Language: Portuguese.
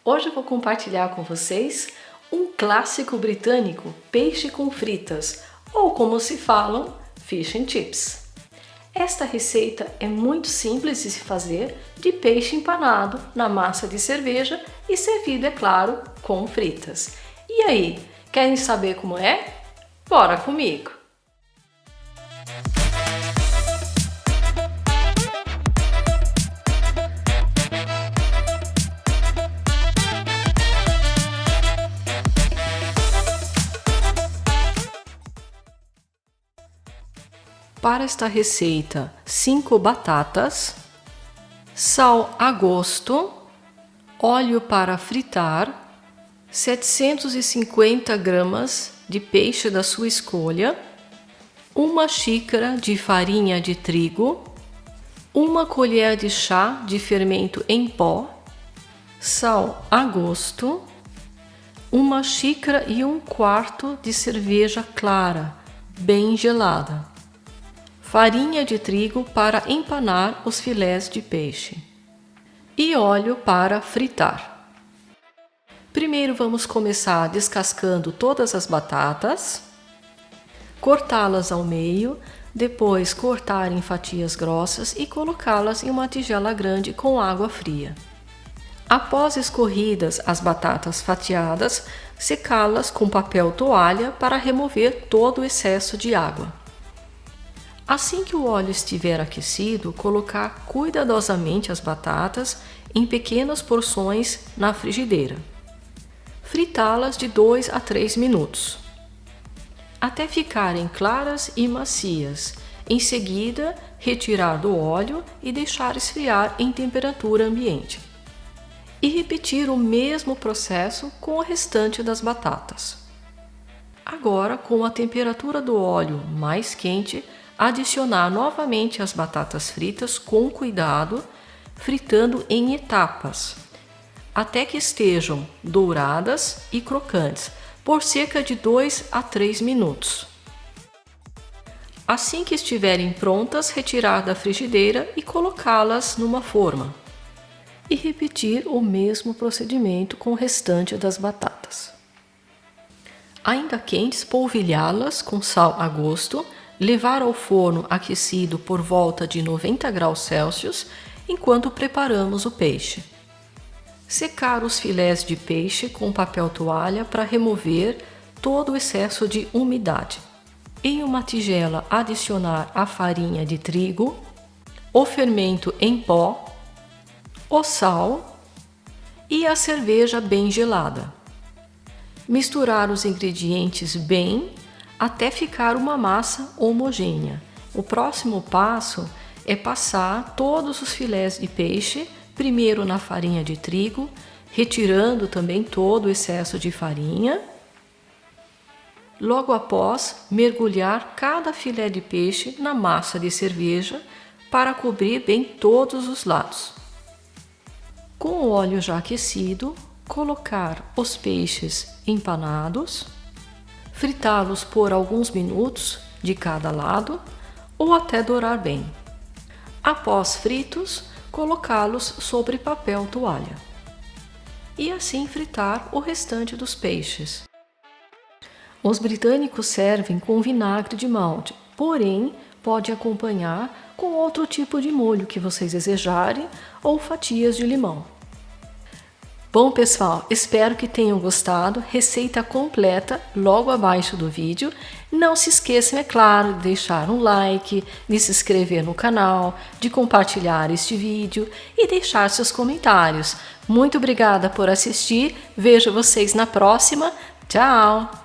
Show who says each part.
Speaker 1: Hoje eu vou compartilhar com vocês um clássico britânico, peixe com fritas, ou como se falam, fish and chips. Esta receita é muito simples de se fazer, de peixe empanado na massa de cerveja e servido, é claro, com fritas. E aí, querem saber como é? Bora comigo! Para esta receita, 5 batatas, sal a gosto, óleo para fritar, 750 gramas de peixe da sua escolha, 1 xícara de farinha de trigo, 1 colher de chá de fermento em pó, sal a gosto, 1 xícara e 1/4 de cerveja clara, bem gelada. Farinha de trigo para empanar os filés de peixe e óleo para fritar. Primeiro vamos começar descascando todas as batatas, cortá-las ao meio, depois cortar em fatias grossas e colocá-las em uma tigela grande com água fria. Após escorridas as batatas fatiadas, secá-las com papel toalha para remover todo o excesso de água. Assim que o óleo estiver aquecido, colocar cuidadosamente as batatas em pequenas porções na frigideira. Fritá-las de 2 a 3 minutos, até ficarem claras e macias. Em seguida, retirar do óleo e deixar esfriar em temperatura ambiente. E repetir o mesmo processo com o restante das batatas. Agora, com a temperatura do óleo mais quente, adicionar novamente as batatas fritas com cuidado, fritando em etapas, até que estejam douradas e crocantes, por cerca de 2 a 3 minutos. Assim que estiverem prontas, retirar da frigideira e colocá-las numa forma. E repetir o mesmo procedimento com o restante das batatas. Ainda quentes, polvilhá-las com sal a gosto, levar ao forno aquecido por volta de 90 graus Celsius enquanto preparamos o peixe. Secar os filés de peixe com papel toalha para remover todo o excesso de umidade. Em uma tigela, adicionar a farinha de trigo, o fermento em pó, o sal e a cerveja bem gelada. Misturar os ingredientes bem até ficar uma massa homogênea. O próximo passo é passar todos os filés de peixe, primeiro na farinha de trigo, retirando também todo o excesso de farinha. Logo após, mergulhar cada filé de peixe na massa de cerveja para cobrir bem todos os lados. Com o óleo já aquecido, colocar os peixes empanados, fritá-los por alguns minutos de cada lado ou até dourar bem. Após fritos, colocá-los sobre papel toalha. E assim fritar o restante dos peixes. Os britânicos servem com vinagre de malte, porém pode acompanhar com outro tipo de molho que vocês desejarem ou fatias de limão. Bom, pessoal, espero que tenham gostado. Receita completa logo abaixo do vídeo. Não se esqueçam, é claro, de deixar um like, de se inscrever no canal, de compartilhar este vídeo e deixar seus comentários. Muito obrigada por assistir. Vejo vocês na próxima. Tchau!